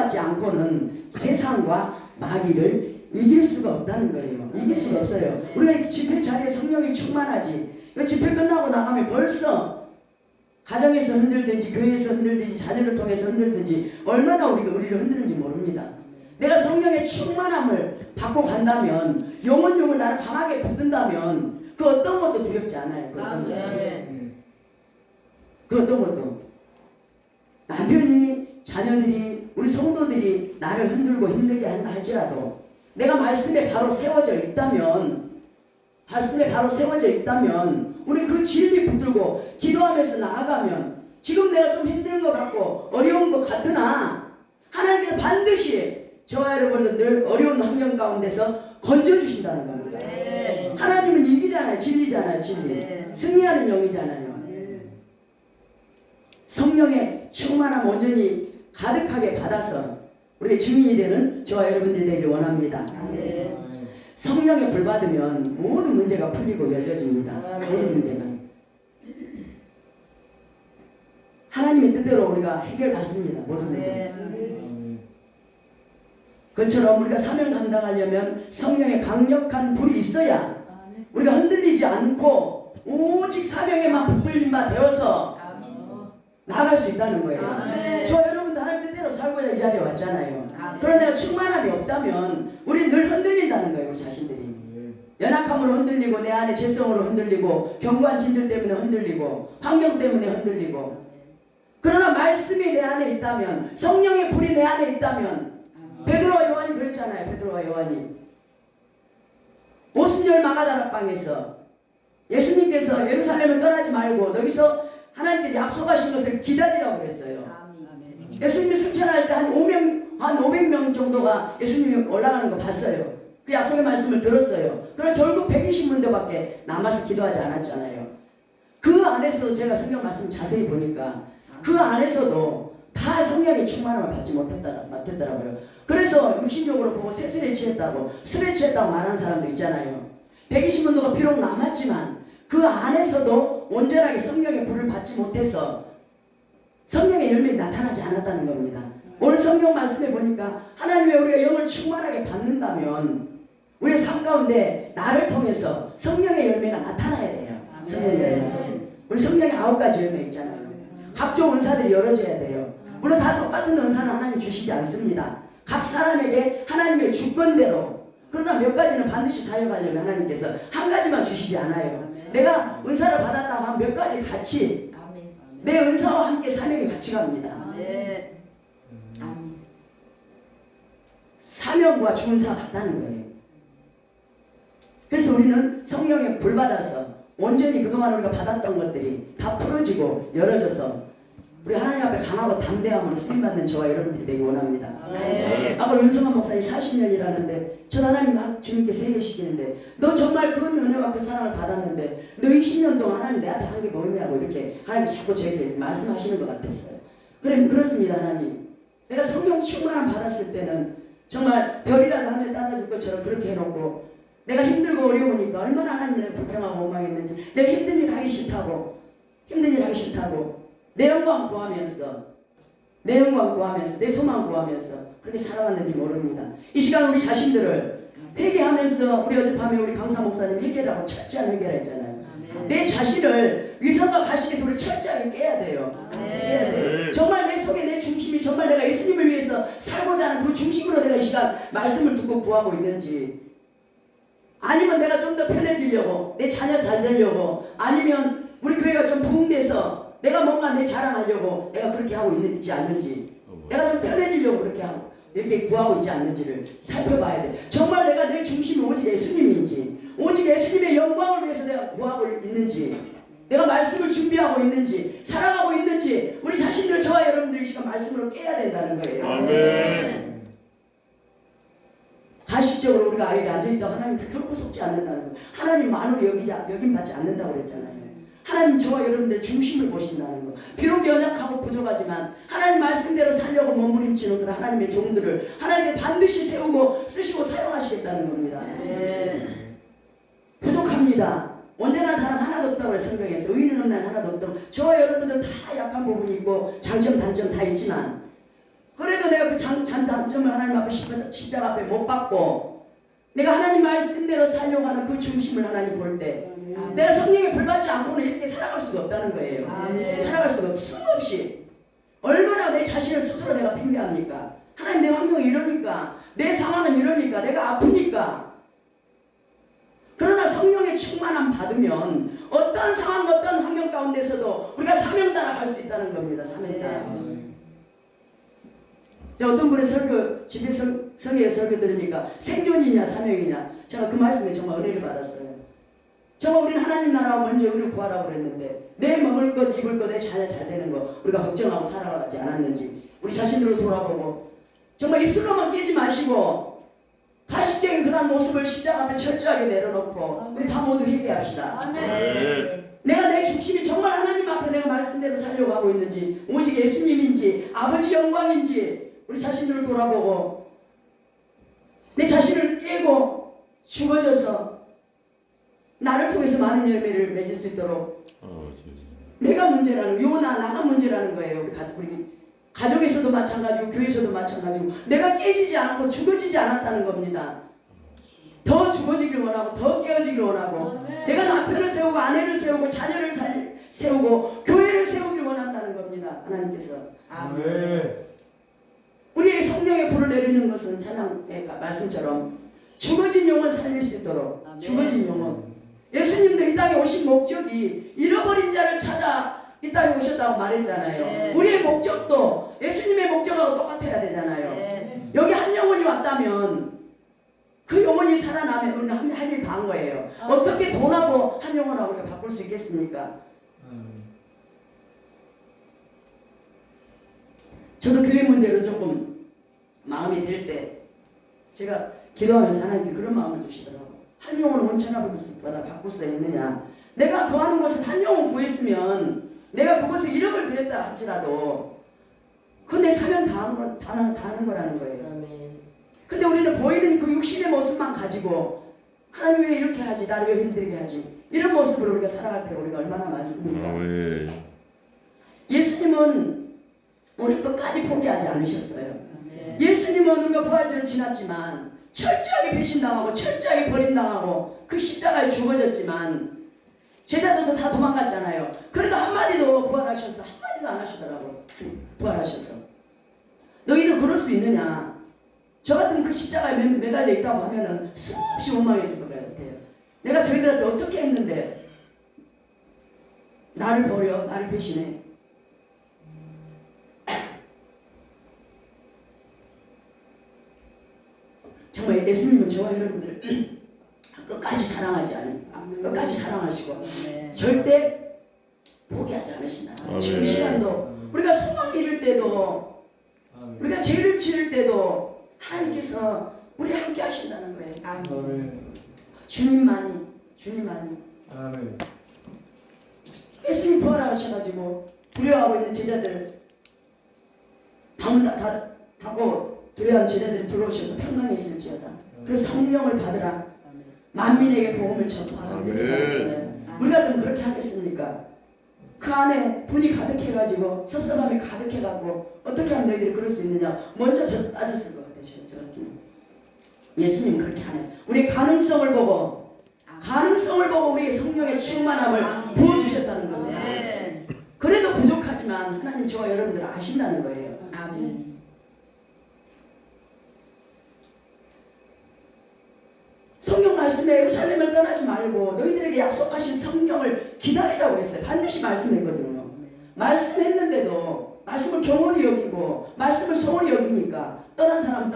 받지 않고는 세상과 마귀를 이길 수가 없다는 거예요. 이길 수가 없어요. 우리가 집회 자리에 성령이 충만하지. 집회 끝나고 나가면 벌써 가정에서 흔들든지 교회에서 흔들든지 자녀를 통해서 흔들든지 얼마나 우리를 흔드는지 모릅니다. 내가 성령의 충만함을 받고 간다면 영혼을 나를 강하게 붙든다면 그 어떤 것도 두렵지 않아요. 그 어떤 것도. 그 어떤 것도. 남편이 자녀들이 우리 성도들이 나를 흔들고 힘들게 한다 할지라도 내가 말씀에 바로 세워져 있다면 우리 그 진리 붙들고 기도하면서 나아가면 지금 내가 좀 힘든 것 같고 어려운 것 같으나 하나님께서 반드시 저와 여러분은 늘 어려운 환경 가운데서 건져주신다는 겁니다. 하나님은 이기잖아요. 진리잖아요. 진리. 승리하는 영이잖아요. 성령의 충만함 온전히 가득하게 받아서 우리의 증인이 되는 저와 여러분들이 되기를 원합니다. 성령에 불 받으면 모든 문제가 풀리고 열려집니다. 모든 문제가. 하나님의 뜻대로 우리가 해결받습니다. 모든 문제. 그처럼 우리가 사명 감당하려면 성령의 강력한 불이 있어야 우리가 흔들리지 않고 오직 사명에만 붙들린 바 되어서 나갈 수 있다는 거예요. 저 여러분도 하나님 뜻대로 살고자 이 자리에 왔잖아요. 그런 내가 충만함이 없다면 우리는 늘 흔들린다는 거예요. 우리 자신들이. 연약함으로 흔들리고 내 안에 죄성으로 흔들리고 견고한 진들 때문에 흔들리고 환경 때문에 흔들리고 그러나 말씀이 내 안에 있다면 성령의 불이 내 안에 있다면 베드로와 요한이 그랬잖아요. 베드로와 요한이 오순절 마가다락방에서 예수님께서 예루살렘을 떠나지 말고 너기서 하나님께서 약속하신 것을 기다리라고 그랬어요. 예수님이 승천할 때 한 500명 정도가 예수님이 올라가는 거 봤어요. 그 약속의 말씀을 들었어요. 그러나 결국 120문대밖에 남아서 기도하지 않았잖아요. 그 안에서도 제가 성경 말씀 자세히 보니까 그 안에서도 다 성령의 충만함을 받지 못했더라고요. 그래서 육신적으로 보고 새술에 취했다고 술에 취했다고 말하는 사람도 있잖아요. 120문도가 비록 남았지만 그 안에서도 온전하게 성령의 불을 받지 못해서 성령의 열매가 나타나지 않았다는 겁니다. 오늘 성경 말씀에 보니까 하나님의 우리가 영을 충만하게 받는다면 우리의 삶 가운데 나를 통해서 성령의 열매가 나타나야 돼요. 성령의 열매. 우리 성령의 9가지 열매 있잖아요. 각종 은사들이 열어져야 돼요. 물론 다 똑같은 은사는 하나님 주시지 않습니다. 각 사람에게 하나님의 주권대로. 그러나 몇 가지는 반드시 사용하려면 하나님께서 한 가지만 주시지 않아요. 내가 은사를 받았다고 하면 몇 가지 같이 내 은사와 함께 사명이 같이 갑니다. 사명과 주은사가 같다는 거예요. 그래서 우리는 성령에 불 받아서 온전히 그동안 우리가 받았던 것들이 다 풀어지고 열어져서 우리 하나님 앞에 강하고 담대함으로 쓰임받는 저와 여러분들이 되기 원합니다. 아까 윤성환 목사님 40년이라는데 전 하나님 막 주님께 세계시키는데 너 정말 그런 은혜와 그 사랑을 받았는데 너 20년 동안 하나님 내한테 한 게 뭐냐고 이렇게 하나님 자꾸 저에게 말씀하시는 것 같았어요. 그래 그렇습니다. 하나님 내가 성령 충만함 받았을 때는 정말 별이라도 하늘 따라줄 것처럼 그렇게 해놓고 내가 힘들고 어려우니까 얼마나 하나님 내가 불평하고 원망했는지 내가 힘든 일 하기 싫다고 내 영광 구하면서 내 소망 구하면서 그렇게 살아왔는지 모릅니다. 이 시간 우리 자신들을 회개하면서 우리 어젯밤에 우리 강사 목사님 회개라고 철저한 회개를 했잖아요. 내 자신을 위선과 가식에서 우리 철저하게 깨야 돼요. 깨야 돼요. 정말 내 속에 내 중심이 정말 내가 예수님을 위해서 살고자 하는 그 중심으로 내가 이 시간 말씀을 듣고 구하고 있는지 아니면 내가 좀 더 편해지려고 내 자녀 잘 되려고 아니면 우리 교회가 좀 부흥돼서 내가 뭔가 내 자랑하려고 내가 그렇게 하고 있는지 않는지 내가 좀 편해지려고 그렇게 하고 이렇게 구하고 있지 않는지를 살펴봐야 돼. 정말 내가 내 중심이 오직 예수님인지 오직 예수님의 영광을 위해서 내가 구하고 있는지 내가 말씀을 준비하고 있는지 살아가고 있는지 우리 자신들 저와 여러분들이 지금 말씀으로 깨야 된다는 거예요. 아멘. 가식적으로 우리가 아이에 앉아있다고 하나님 결코 속지 않는다는 거예요. 하나님 만으로 여김받지 않는다고 그랬잖아요. 하나님 저와 여러분들 중심을 보신다는 거. 비록 연약하고 부족하지만 하나님 말씀대로 살려고 몸부림치는 그런 하나님의 종들을 하나님이 반드시 세우고 쓰시고 사용하시겠다는 겁니다. 부족합니다. 온전한 사람 하나도 없다고 그래 성경에서. 의인은 없는 하나도 없다고. 저와 여러분들 다 약한 부분이 있고 장점 단점 다 있지만 그래도 내가 그 장점을 하나님 앞에 십자가 앞에 못 받고 내가 하나님 말씀대로 살려고 하는 그 중심을 하나님 볼 때 내가 성령에 불받지 않고는 이렇게 살아갈 수가 없다는 거예요. 살아갈 수가 없어. 수없이 얼마나 내 자신을 스스로 내가 핑계합니까? 하나님 내 환경이 이러니까 내 상황은 이러니까 내가 아프니까. 그러나 성령의 충만함 받으면 어떤 상황 어떤 환경 가운데서도 우리가 사명따라 갈 수 있다는 겁니다. 사명따라. 어떤 분의 설교 집에 성의의 설교 들으니까 생존이냐 사명이냐 제가 그 말씀에 정말 은혜를 받았어요. 정말 우리는 하나님 나라 먼저 우리를 구하라고 그랬는데 내 먹을 것 입을 것 내 자녀 잘 되는 거 우리가 걱정하고 살아가지 않았는지 우리 자신들로 돌아보고 정말 입술로만 깨지 마시고 가식적인 그런 모습을 십자가 앞에 철저하게 내려놓고 우리 다 모두 회개합시다. 내가 내 중심이 정말 하나님 앞에 내가 말씀대로 살려고 하고 있는지 오직 예수님인지 아버지 영광인지 우리 자신들을 돌아보고 내 자신을 깨고 죽어져서 나를 통해서 많은 열매를 맺을 수 있도록 내가 문제라는 요나 나가 문제라는 거예요. 우리 가족에서도 마찬가지고 교회에서도 마찬가지고 내가 깨지지 않고 죽어지지 않았다는 겁니다. 더 죽어지길 원하고 더 깨어지길 원하고 내가 남편을 세우고 아내를 세우고 자녀를 세우고 교회를 세우길 원한다는 겁니다. 하나님께서. 우리의 성령의 불을 내리는 것은 찬양의 말씀처럼 죽어진 영을 살릴 수 있도록 죽어진 영혼 예수님도 이 땅에 오신 목적이 잃어버린 자를 찾아 이 땅에 오셨다고 말했잖아요. 우리의 목적도 예수님의 목적하고 똑같아야 되잖아요. 여기 한 영혼이 왔다면 그 영혼이 살아나면 우리는 할 일 다 한 거예요. 어떻게 돈하고 한 영혼하고 우리가 바꿀 수 있겠습니까? 저도 교회 문제로 조금 마음이 들 때 제가 기도하면서 하나님께 그런 마음을 주시더라고요. 한 영혼을 원천하고서마다 바꿀 수 있느냐. 내가 구하는 것을 한 영혼 구했으면 내가 그것을 1억을 드렸다 할지라도 그건 내 사명 다 하는 거라는 거예요. 근데 우리는 보이는 그 육신의 모습만 가지고 하나님 왜 이렇게 하지? 나를 왜 힘들게 하지? 이런 모습으로 우리가 살아갈 때 우리가 얼마나 많습니까? 예수님은 우리 끝까지 포기하지 않으셨어요. 예수님은 우리가 부활절을 지났지만 철저하게 배신당하고 철저하게 버림당하고 그 십자가에 죽어졌지만 제자들도 다 도망갔잖아요. 그래도 한마디도 부활하셔서 한마디도 안 하시더라고. 부활하셔서 너희는 그럴 수 있느냐. 저 같은 그 십자가에 매달려 있다고 하면은 수없이 원망했을 것 같아요. 내가 저희들한테 어떻게 했는데 나를 버려 나를 배신해. 정말 예수님은 저와 여러분들을 끝까지 사랑하지 않아요. 끝까지 사랑하시고 절대 포기하지 않으신다. 지금 시간도 우리가 소망 잃을 때도 우리가 죄를 지을 때도 하나님께서 우리 함께 하신다는 거예요. 주님만이 예수님 부활하셔가지고 두려워하고 있는 제자들 방문 닫고 두려워하는 제자들이 들어오셔서 평강에 있을지어다. 그래서 성령을 받으라. 만민에게 복음을 전파하라. 우리가 그럼 그렇게 하겠습니까? 그 안에 분이 가득해가지고 섭섭함이 가득해가지고 어떻게 하면 너희들이 그럴 수 있느냐 먼저 저 따졌을 것 같아요. 저 같으면 예수님 그렇게 안 했어요. 우리의 가능성을 보고 우리의 성령의 충만함을 부어주셨다는 겁니다. 그래도 부족하지만 하나님 저와 여러분들 아신다는 거예요. 아멘. 성경 말씀에 예루살렘을 떠나지 말고 너희들에게 약속하신 성령을 기다리라고 했어요. 반드시 말씀했거든요. 말씀했는데도 말씀을 경홀히 여기고 말씀을 소홀히 여기니까 떠난 사람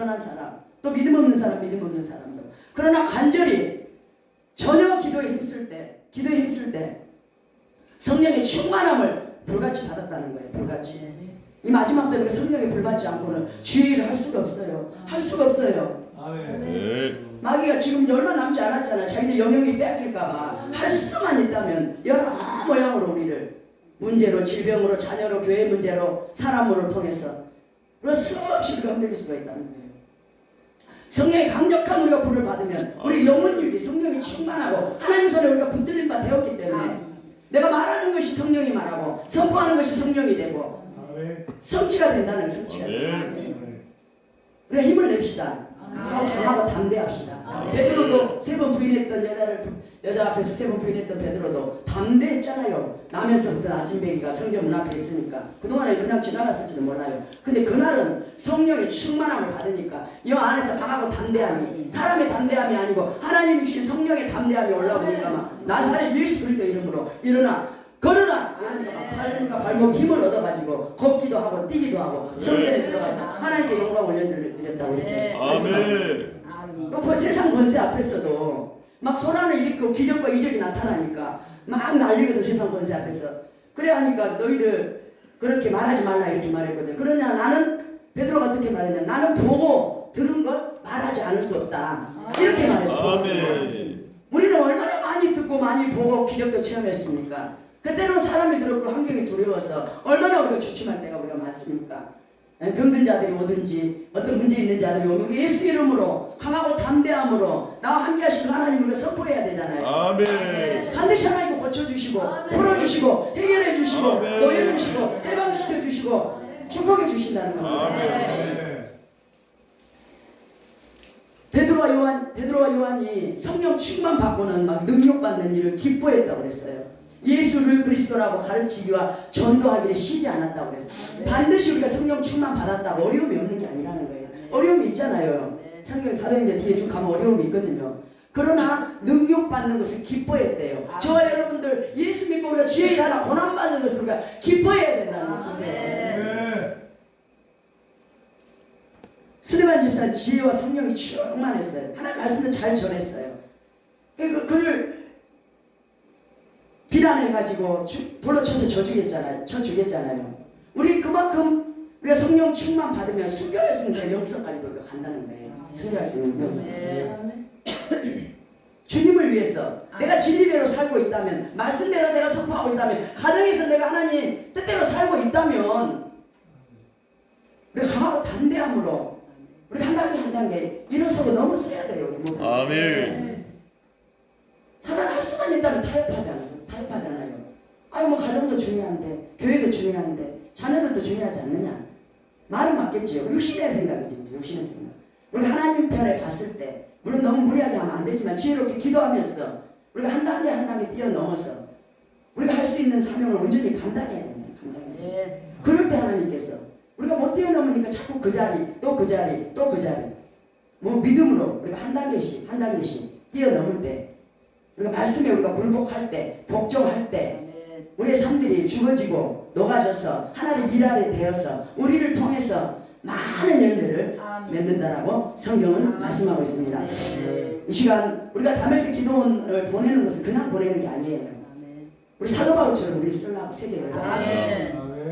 또 믿음 없는 사람도 그러나 간절히 전혀 기도에 힘쓸 때 성령의 충만함을 불같이 받았다는 거예요. 불같이. 이 마지막 때 우리가 성령에 불받지 않고는 주의를 할 수가 없어요. 아멘. 마귀가 지금 이제 얼마 남지 않았잖아. 자기들 영역이 뺏길까봐 할 수만 있다면 여러 모양으로 우리를 문제로 질병으로 자녀로 교회 문제로 사람으로 통해서 우리가 수없이 우리가 흔들릴 수가 있다는 거예요. 성령의 강력한 우리가 불을 받으면 우리 영혼육이 성령이 충만하고 하나님 손에 우리가 붙들린 바 되었기 때문에 내가 말하는 것이 성령이 말하고 선포하는 것이 성령이 되고 성취가 된다는 거예요. 성취가 된다. 우리가 힘을 냅시다. 강하고 담대합시다. 베드로도 3번 부인했던 여자 앞에서 3번 부인했던 베드로도 담대했잖아요. 남에서부터 아침배기가 성전 문 앞에 있으니까 그동안에 그냥 지나갔을지도 몰라요. 근데 그날은 성령의 충만함을 받으니까 이 안에서 강하고 담대함이, 사람의 담대함이 아니고 하나님이 주신 성령의 담대함이 올라오니까 막 나사렛 예수 그리스도 이름으로 일어나 걸어라! 이러니까 팔과 발목 힘을 얻어가지고 걷기도 하고 뛰기도 하고 성전에 들어가서 하나님께 영광 올려드렸다고 이렇게 말씀하셨어요. 그 세상 권세 앞에서도 막 소란을 일으키고 기적과 이적이 나타나니까 막 난리거든. 세상 권세 앞에서. 그래 하니까 너희들 그렇게 말하지 말라 이렇게 말했거든. 그러냐 나는 베드로가 어떻게 말했냐, 나는 보고 들은 것 말하지 않을 수 없다 이렇게 말했어. 우리는 얼마나 많이 듣고 많이 보고 기적도 체험했습니까? 그때는 사람이 들었고 환경이 두려워서 얼마나 우리가 주춤할 때가 우리가 많습니까? 병든 자들이 오든지 어떤 문제 있는 자들이 오면 우리 예수 이름으로 강하고 담대함으로 나와 함께 하시는 하나님을 선포해야 되잖아요. 아멘. 반드시 하나님 고쳐주시고 풀어주시고 해결해 주시고 놓여주시고 해방시켜 주시고 축복해 주신다는 겁니다. 아멘. 베드로와 요한이 성령 충만 받고는 막 능력받는 일을 기뻐했다고 그랬어요. 예수를 그리스도라고 가르치기와 전도하기를 쉬지 않았다고 그랬어요. 반드시 우리가 성령 충만 받았다고 어려움이 없는 게 아니라는 거예요. 어려움이 있잖아요. 성경 사도행전 뒤에 쭉 가면 어려움이 있거든요. 그러나 능력받는 것을 기뻐했대요. 저와 여러분들 예수 믿고 우리가 주의 일하다 고난받는 것을 우리가 기뻐해야 된다는 거예요. 스데반 집사는 지혜와 성령이 충만했어요. 하나님 말씀을 잘 전했어요. 그를 비난해가지고 돌로 쳐서 쳐주겠잖아요. 우리 그만큼 우리가 성령 충만 받으면 순교할 수 있는 영성까지도 우리가 간다는 거예요. 순교할 수 있는 영성. 주님을 위해서 내가 진리대로 살고 있다면, 말씀대로 내가 선포하고 있다면, 가정에서 내가 하나님 뜻대로 살고 있다면 우리가 강하고 담대함으로 우리 한 단계 한 단계 일어서고 넘어서야 돼요. 우리 아멘. 사단 할 수만 있다면 타협하잖아요. 아유 뭐 가정도 중요한데, 교회도 중요한데, 자녀들도 중요하지 않느냐? 말은 맞겠지요. 육신의 생각이지, 육신의 생각. 우리가 하나님 편에 봤을 때, 물론 너무 무리하게 하면 안 되지만 지혜롭게 기도하면서 우리가 한 단계 한 단계 뛰어넘어서 우리가 할 수 있는 사명을 온전히 감당해야 됩니다. 감당해야. 그럴 때 하나님께서 우리가 못 뛰어넘으니까 자꾸 그 자리, 또 그 자리, 또 그 자리. 뭐 믿음으로 우리가 한 단계씩 한 단계씩 뛰어넘을 때, 우리가 말씀에 우리가 굴복할 때, 복종할 때, 우리의 삶들이 죽어지고 녹아져서 하나님의 미랄이 되어서 우리를 통해서 많은 열매를 맺는다라고 성경은 말씀하고 있습니다. 이 시간 우리가 다메섹 기도원을 보내는 것은 그냥 보내는 게 아니에요. 우리 사도 바울처럼 우리 쓰려고 세계를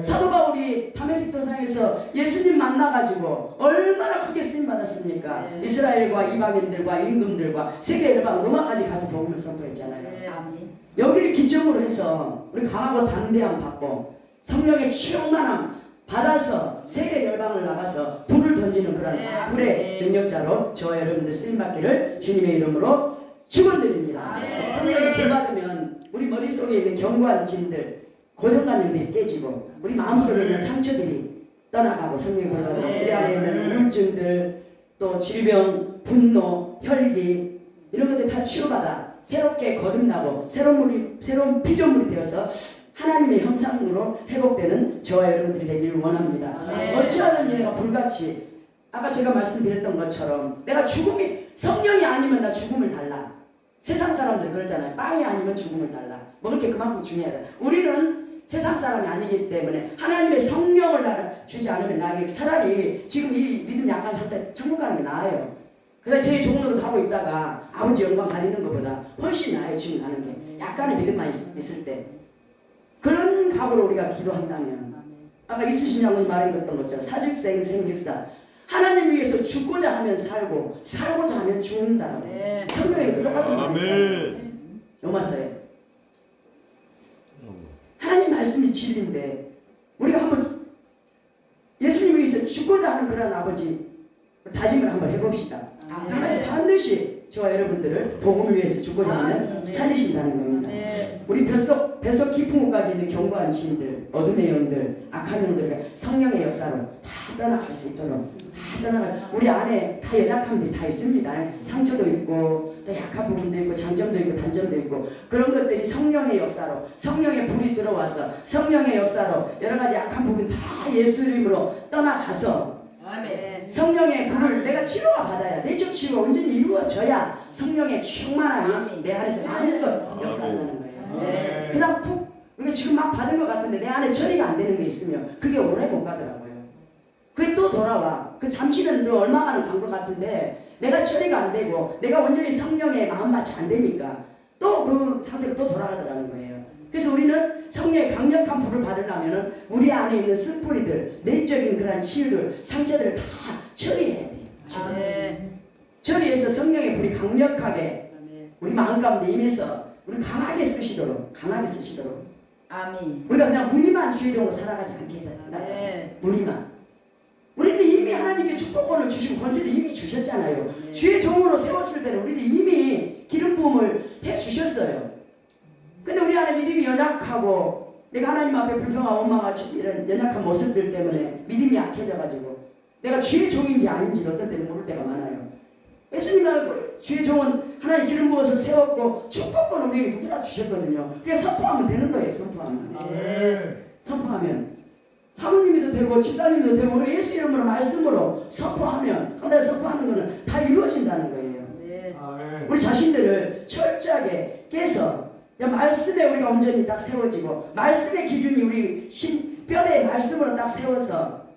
사도 바울이 다메섹 도상에서 예수님 만나가지고 얼마나 크게 쓰임 받았습니까? 이스라엘과 이방인들과 임금들과 세계 열방 로마까지 가서 복음을 선포했잖아요. 여기를 기점으로 해서 우리 강하고 담대함 받고 성령의 충만함 받아서 세계 열방을 나가서 불을 던지는 그런 불의 능력자로 저와 여러분들 쓰임받기를 주님의 이름으로 축원드립니다. 성령의 불 받으면 우리 머릿속에 있는 견고한 짐들, 고정관념들이 깨지고 우리 마음속에 있는 상처들이 떠나가고, 성령의 불 받으면 우리 안에 있는 우울증들, 또 질병, 분노, 혈기 이런 것들 다 치유받아 새롭게 거듭나고 새로운 피조물이 되어서 하나님의 형상으로 회복되는 저와 여러분들이 되기를 원합니다. 어찌하든지 내가 불같이 아까 제가 말씀드렸던 것처럼 내가 죽음이, 성령이 아니면 나 죽음을 달라. 세상 사람들 그러잖아요. 빵이 아니면 죽음을 달라. 먹을 게 그만큼 중요하다. 우리는 세상 사람이 아니기 때문에 하나님의 성령을 주지 않으면 나에게 차라리 지금 이 믿음 약한 상태 천국 가는 게 나아요. 그래서 제 종로로 하고 있다가 아버지 영광 가리는 것보다 훨씬 나아요. 지금 가는 게 약간의 믿음만 있을 때. 그런 각오로 우리가 기도한다면, 아까 이수신 장로님 말했던 것처럼 사직생 생직사, 하나님 위해서 죽고자 하면 살고 살고자 하면 죽는다. 성경에 똑같은 말이죠. 로마서에 하나님 말씀이 진리인데 우리가 한번 예수님 위해서 죽고자 하는 그런 아버지 다짐을 한번 해봅시다. 하나님 반드시 저와 여러분들을 복음을 위해서 죽고자 하면 살리신다는 겁니다. 우리 뱃속 깊은 곳까지 있는 견고한 지인들, 어둠의 영들, 악한 영들, 성령의 역사로 다 떠나갈 수 있도록 다 떠나갈. 우리 안에 다 연약함들이 다 있습니다. 상처도 있고 또 약한 부분도 있고 장점도 있고 단점도 있고 그런 것들이 성령의 역사로 성령의 불이 들어와서 성령의 역사로 여러 가지 약한 부분 다 예수 이름으로 떠나가서 성령의 불을 내가 치료가 받아야 내적 치유가 온전히 이루어져야 성령의 충만함이 내 안에서 마음껏 역사한다는 거예요. 그다음 푹 우리가 지금 막 받은 것 같은데 내 안에 처리가 안 되는 게 있으면 그게 오래 못 가더라고요. 그게 또 돌아와. 그 잠시는 또 얼마간은 간 것 같은데 내가 처리가 안 되고 내가 온전히 성령의 마음밭이 안 되니까 또 그 상태로 또 돌아가더라는 거예요. 그래서 우리는 성령의 강력한 불을 받으려면 우리 안에 있는 쓴뿌리들, 내적인 그런 치유들, 상처들을 다 처리해야 돼요. 처리해서 성령의 불이 강력하게 우리 마음 가운데 임해서 우리 강하게 쓰시도록 우리가 그냥 무늬만 주의적으로 살아가지 않게 된다. 무늬만. 우리는 이미 하나님께 축복권을 주시고 권세를 이미 주셨잖아요. 주의 종으로 세웠을 때는 우리는 이미 기름 부음을 해주셨어요. 근데 우리 안에 믿음이 연약하고 내가 하나님 앞에 불평하고 원망하고 이런 연약한 모습들 때문에 믿음이 약해져가지고 내가 주의 종인지 아닌지 어떨 때는 모를 때가 많아요. 예수님은 주의 종은 하나님 기름 부어서 세웠고 축복권을 우리에게 누구나 주셨거든요. 그냥 선포하면 되는 거예요. 선포하면 사모님도 되고 집사님도 되고 우리 예수 이름으로 말씀으로 선포하면 한 달에 선포하는 거는 다 이루어진다는 거예요. 우리 자신들을 철저하게 깨서 말씀에 우리가 온전히 딱 세워지고 말씀의 기준이 우리 뼈대의 말씀으로 딱 세워서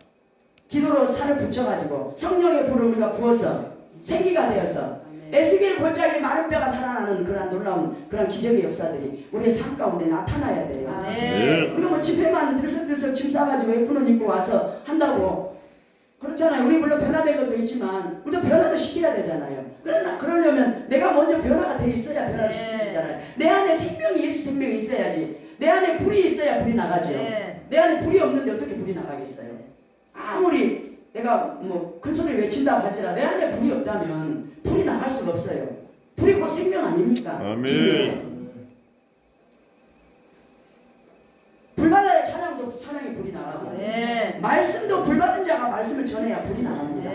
기도로 살을 붙여가지고 성령의 불을 우리가 부어서 생기가 되어서 에스겔 골짜기 마른 뼈가 살아나는 그런 놀라운 그런 기적의 역사들이 우리의 삶 가운데 나타나야 돼요. 우리가 뭐 집회만 들썩들썩 짐 싸가지고 예쁜 옷 입고 와서 한다고 그렇잖아요. 우리 물론 변화된 것도 있지만 우리도 변화도 시켜야 되잖아요. 그러려면 내가 먼저 변화가 돼 있어야 변화를 시킬 수 있잖아요. 내 안에 생명이 예수 생명이 있어야지. 내 안에 불이 있어야 불이 나가죠. 내 안에 불이 없는데 어떻게 불이 나가겠어요. 아무리 내가 뭐 큰 소리를 외친다고 할지라도 내 안에 불이 없다면 불이 나갈 수가 없어요. 불이 곧 생명 아닙니까? 아멘. 불 받아야 찬양이 불이 나가고 말씀도 불 받은 자가 말씀을 전해야 불이 나갑니다.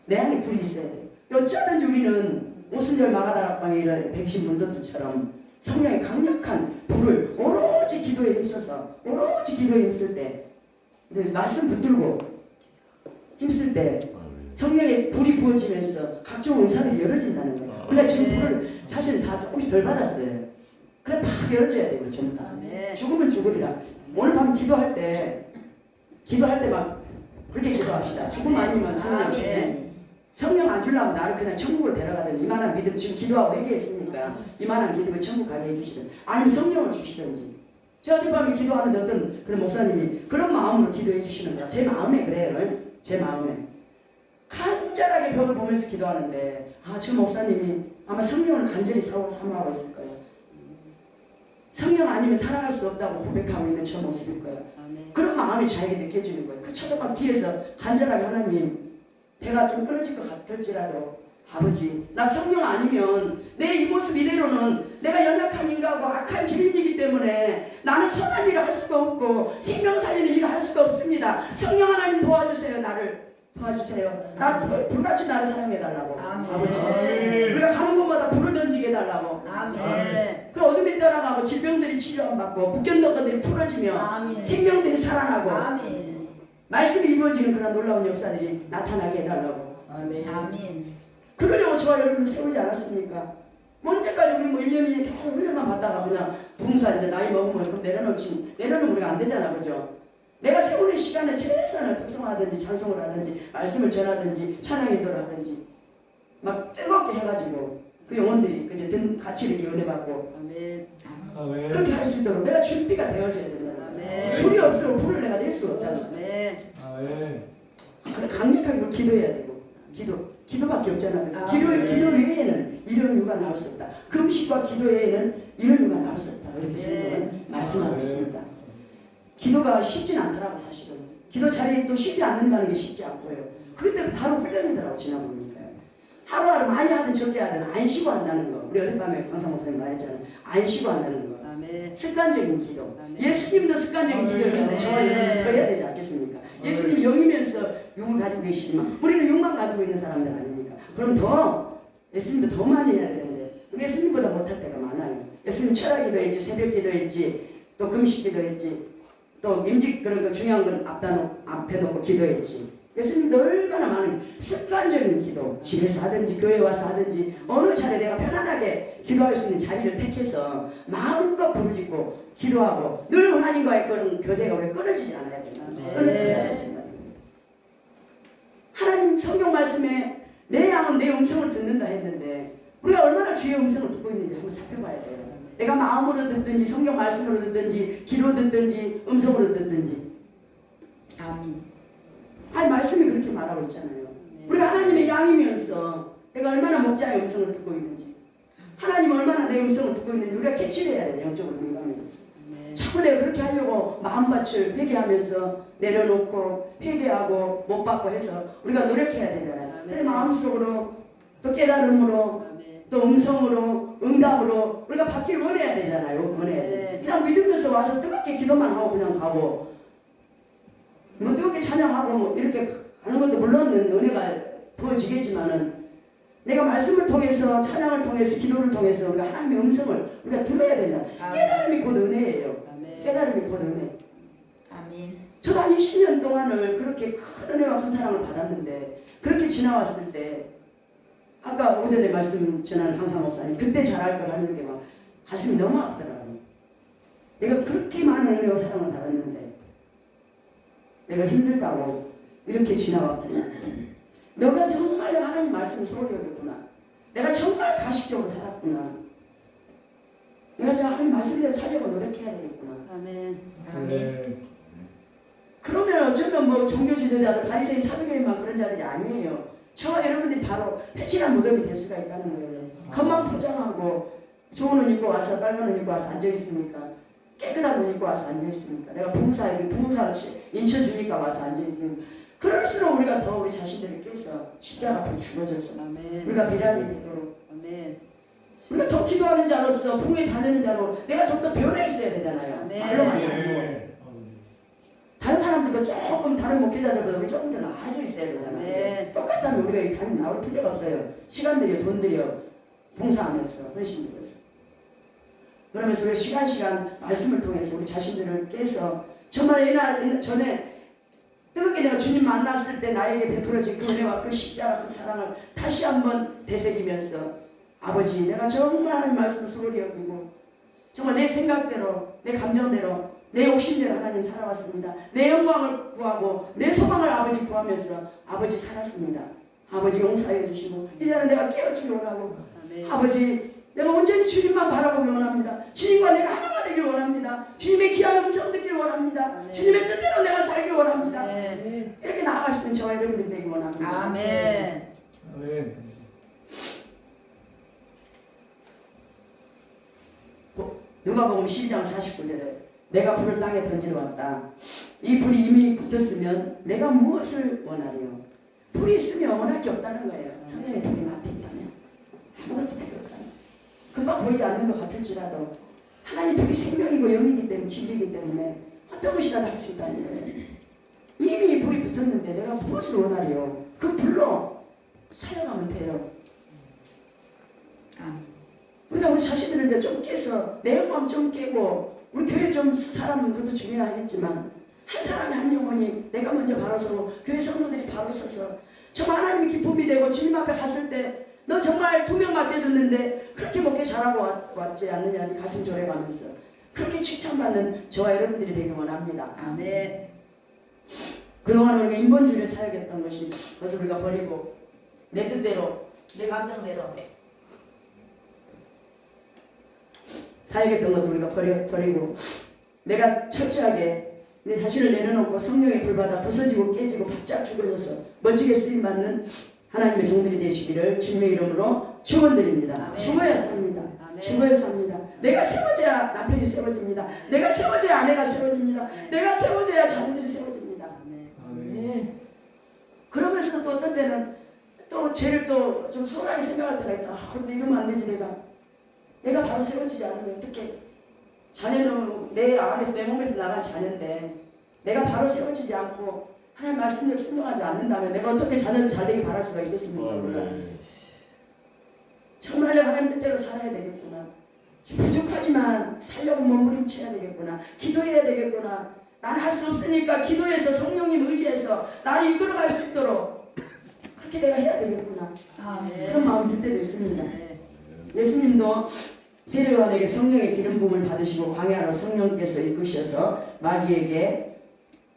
내 안에 불이 있어야 돼요. 어찌하든지 우리는 오순절 마가다락방에 이런 백신 문도들처럼 성령의 강력한 불을 오로지 기도에 힘써서 오로지 기도에 힘쓸 때 말씀 붙들고 힘쓸 때 성령의 불이 부어지면서 각종 은사들이 열어진다는 거예요. 우리가 지금 불을 사실 다 조금씩 덜 받았어요. 그래 팍 열어줘야 되고 전부 다. 죽으면 죽으리라. 오늘 밤 기도할 때 막 그렇게 기도합시다. 죽음 아니면 성령 안 주려면 나를 그냥 천국으로 데려가든 이만한 믿음 지금 기도하고 회개했으니까 이만한 기도를 천국 가게 해주시든 아니면 성령을 주시든지. 제가 어젯밤에 기도하는데 어떤 그런 목사님이 그런 마음으로 기도해 주시는 거야. 제 마음에 그래요. 제 마음에 간절하게 벽을 보면서 기도하는데 저 목사님이 아마 성령을 간절히 사모하고 있을 거예요. 성령 아니면 살아갈 수 없다고 고백하고 있는 저 모습일 거예요. 그런 마음이 저에게 느껴지는 거예요. 그 초등학 뒤에서 간절하게 하나님 배가 좀 끊어질 것 같을지라도 아버지 나 성령 아니면 내 이 모습 이대로는 내가 연약한 인간하고 악한 죄인이기 때문에 나는 선한 일을 할 수가 없고 생명 살리는 일을 할 수가 없습니다. 성령 하나님 도와주세요. 나를 도와주세요. 불같이 나를 사용해달라고. 아버지 우리가 가는 곳마다 불을 던지게 해달라고. 그 어둠이 떠나가고 질병들이 치료받고 북견던 것들이 풀어지며 생명들이 살아나고 말씀이 이루어지는 그런 놀라운 역사들이 나타나게 해달라고. 그러려고 저와 여러분을 세우지 않았습니까? 언제까지 우리 뭐 1년 2년 계속 훈련만 받다가 그냥 봉사 이제 나이 먹으면 그럼 내려놓으면 우리가 안 되잖아. 그죠? 내가 세우는 시간에 최선을 특성하든지 찬송을 하든지 말씀을 전하든지 찬양 인도를 하든지 막 뜨겁게 해가지고 그 영혼들이 그제 같이 이렇게 은혜받고 그렇게 할 수 있도록 내가 준비가 되어져야 된다. 불이 없으면 불을 내가 낼 수 없다. 그래 강력하게 기도해야 되고 기도밖에 없잖아. 기도 외에는 이런 이유가 나올 수 없다. 금식과 기도 외에는 이런 이유가 나올 수 없다. 이렇게 성경은 말씀하고 있습니다. 기도가 쉽진 않더라고 사실은. 기도 자리에 또 쉬지 않는다는 게 쉽지 않고요. 그때 바로 훈련이더라고 지나보니까요. 하루하루 많이 하든 적게 하든 안 쉬고 한다는 거. 우리 어젯밤에 강사 목사님 말했잖아요. 안 쉬고 한다는 거. 아멘. 습관적인 기도. 아멘. 예수님도 습관적인 기도를 했는데 저와 여러분은 더 해야 되지 않겠습니까? 예수님 영이면서 육을 가지고 계시지만 우리는 육만 가지고 있는 사람들 아닙니까? 그럼 더 예수님도 더 많이 해야 되는데 예수님보다 못할 때가 많아요. 예수님 철학 기도했지, 새벽 기도했지, 또 금식 기도했지, 또 임직 그런 거 중요한 건 앞에 놓고 기도했지. 예수님도 얼마나 많은 습관적인 기도, 집에서 하든지 교회 와서 하든지 어느 자리에 내가 편안하게 기도할 수 있는 자리를 택해서 마음껏 부르짖고 기도하고 늘 하나님과의 그런 교제가 우리가 끊어지지 않아야 된다. 끊어지지 않아야 된다. 하나님 성경 말씀에 내 양은 내 음성을 듣는다 했는데 우리가 얼마나 주의 음성을 듣고 있는지 한번 살펴봐야 돼요. 내가 마음으로 듣든지 성경 말씀으로 듣든지 귀로 듣든지 음성으로 듣든지. 아멘. 아니 말씀이 그렇게 말하고 있잖아요. 우리가 하나님의 양이면서 내가 얼마나 목자의 음성을 듣고 있는지, 하나님 얼마나 내 음성을 듣고 있는지 우리가 캐치해야 돼요. 영적으로 민감해져서. 자꾸 내가 그렇게 하려고 마음밭을 회개하면서 내려놓고 회개하고 못 받고 해서 우리가 노력해야 되잖아요. 내 마음속으로 또 깨달음으로 또 음성으로 응답으로 우리가 받기를 원해야 되잖아요. 원해야 돼. 그냥 믿으면서 와서 뜨겁게 기도만 하고 그냥 가고 뭐 뜨겁게 찬양하고 뭐 이렇게 하는 것도 물론 은혜가 부어지겠지만은 내가 말씀을 통해서 찬양을 통해서 기도를 통해서 우리가 하나님의 음성을 우리가 들어야 된다. 깨달음이 곧 은혜예요. 깨달음이 곧 은혜. 아멘. 저도 한 20년 동안을 그렇게 큰 은혜와 큰 사랑을 받았는데 그렇게 지나왔을 때 아까 오전에 말씀 전하는 강사 목사님 그때 잘할 걸 하는 게 막 가슴이 너무 아프더라고요. 내가 그렇게 많은 은혜와 사랑을 받았는데 내가 힘들다고 이렇게 지나왔구나. 너가 정말 하나님 말씀을 소홀히 여겼구나. 내가 정말 가식적으로 살았구나. 내가 저 하나님 말씀대로 살려고 노력해야 되겠구나. 아멘. 아멘. 그러면 어쩌면 뭐 종교 지도자들 바리새인 사두개인만 그런 자들이 아니에요. 저와 여러분들이 바로 회칠한 무덤이 될 수가 있다는 거예요. 겉만 포장하고 좋은 옷 입고 와서 빨간 옷 입고 와서 앉아 있으니까 깨끗한 옷 입고 와서 앉아 있으니까 내가 부흥사를 인쳐주니까 와서 앉아 있으니까 그럴수록 우리가 더 우리 자신들을 깨서 십자가 앞에 죽어져서 우리가 미랄이 되도록 우리가 더 기도하는 자로서 풍에 다니는 자로 내가 좀 더 변해 있어야 되잖아요. 말로만 아니고 다른 사람들과 조금 다른 목회자들보다 우리 조금 더 나아져 있어야 되잖아요. 똑같다면 우리가 이 단위 나올 필요가 없어요. 시간 들여 돈 들여 봉사하면서 헌신 들여서 그러면서 우리 시간 말씀을 통해서 우리 자신들을 깨서 정말 옛날 전에 뜨겁게 내가 주님 만났을 때 나에게 베풀어진 그 은혜와 그 십자가 그 사랑을 다시 한번 되새기면서 아버지 내가 정말 하나님 말씀을 소홀히 여기고 정말 내 생각대로 내 감정대로 내 욕심대로 하나님 살아왔습니다. 내 영광을 구하고 내 소망을 아버지 구하면서 아버지 살았습니다. 아버지 용서해 주시고 이제는 내가 깨어지기 원하고 아버지 내가 온전히 주님만 바라보기 원합니다. 주님과 내가 하나가 되길 원합니다. 주님의 귀한 음성 듣길 원합니다. 주님의 뜻대로 내가 살길 원합니다. 이렇게 나아갈 수 있는 저와 여러분들이 되길 원합니다. 아멘. 누가복음 12장 49절에 내가 불을 땅에 던지러 왔다. 이 불이 이미 붙었으면 내가 무엇을 원하리요? 불이 있으면 원할 게 없다는 거예요. 성령의 불이 나한테 있다면 아무것도 필요 없다는 금방 보이지 않는 것 같을지라도 하나님 불이 생명이고 영이기 때문에 진리이기 때문에 어떤 것이라도 할 수 있다는 거예요. 이미 불이 붙었는데 내가 무엇을 원하리요? 그 불로 사용하면 돼요. 우리가 우리 자신들을 이제 좀 깨서 내 마음 좀 깨고 우리 교회 좀 사람은 그것도 중요하겠지만 한 사람이 한 영혼이 내가 먼저 바로 서고 교회 성도들이 바로 서서 정말 하나님의 기쁨이 되고 주님 앞에 갔을 때 너 정말 2명 맡겨줬는데 그렇게 목회 잘하고 왔지 않느냐 가슴 졸여가면서 그렇게 칭찬받는 저와 여러분들이 되길 원합니다. 아멘. 그동안 우리가 인본주의를 사역했던 것이 그것을 우리가 버리고 내 뜻대로 내 감정대로 사역했던 것도 우리가 버리고 내가 철저하게 내 자신을 내려놓고 성령의 불받아 부서지고 깨지고 바짝 죽어져서 멋지게 쓰임받는 하나님의 종들이 되시기를 주님의 이름으로 축원드립니다. 죽어야 삽니다. 죽어야 삽니다. 내가 세워져야 남편이 세워집니다. 내가 세워져야 아내가 세워집니다. 내가 세워져야 자녀들이 세워집니다. 그러면서 또 어떤 때는 또 또 죄를 또 좀 소홀하게 생각할 때가 있다. 근데 이러면 안 되지 내가 바로 세워지지 않으면 어떻게 자녀는 내 안에서 내 몸에서 나간 자녀인데 내가 바로 세워지지 않고 하나님 말씀을 순종하지 않는다면 내가 어떻게 자녀를 잘 되길 바랄 수가 있겠습니까? 정말 내가 하나님 뜻대로 살아야 되겠구나. 부족하지만 살려고 몸부림쳐야 되겠구나. 기도해야 되겠구나. 나는 할 수 없으니까 기도해서 성령님 의지해서 나를 이끌어갈 수 있도록 그렇게 내가 해야 되겠구나. 그런 마음 들 때도 있습니다. 예수님도 세례요한에게 성령의 기름 부음을 받으시고 광야로 성령께서 이끄셔서 마귀에게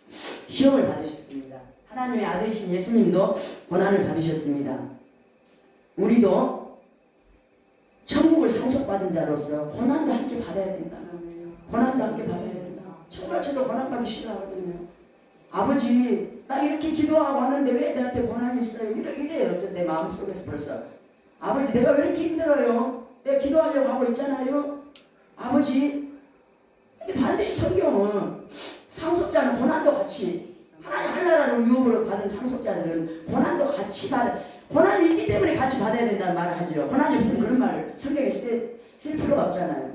시험을 받으셨습니다. 하나님의 아들이신 예수님도 고난을 받으셨습니다. 우리도 천국을 상속받은 자로서 고난도 함께 받아야 된다. 고난도 함께 받아야 된다. 청결체도 고난받기 싫어하거든요. 아버지 나 이렇게 기도하고 하는데 왜 나한테 고난이 있어요? 이래요. 내 마음속에서 벌써. 아버지 내가 왜 이렇게 힘들어요? 내가 기도하려고 하고 있잖아요. 아버지 근데 반드시 성경은 상속자는 고난도 같이 하나님 하나라는 유업으로 받은 상속자들은 고난도 같이 받아 고난이 있기 때문에 같이 받아야 된다는 말을 하죠. 고난이 없으면 그런 말을 성경에 쓸 필요가 없잖아요.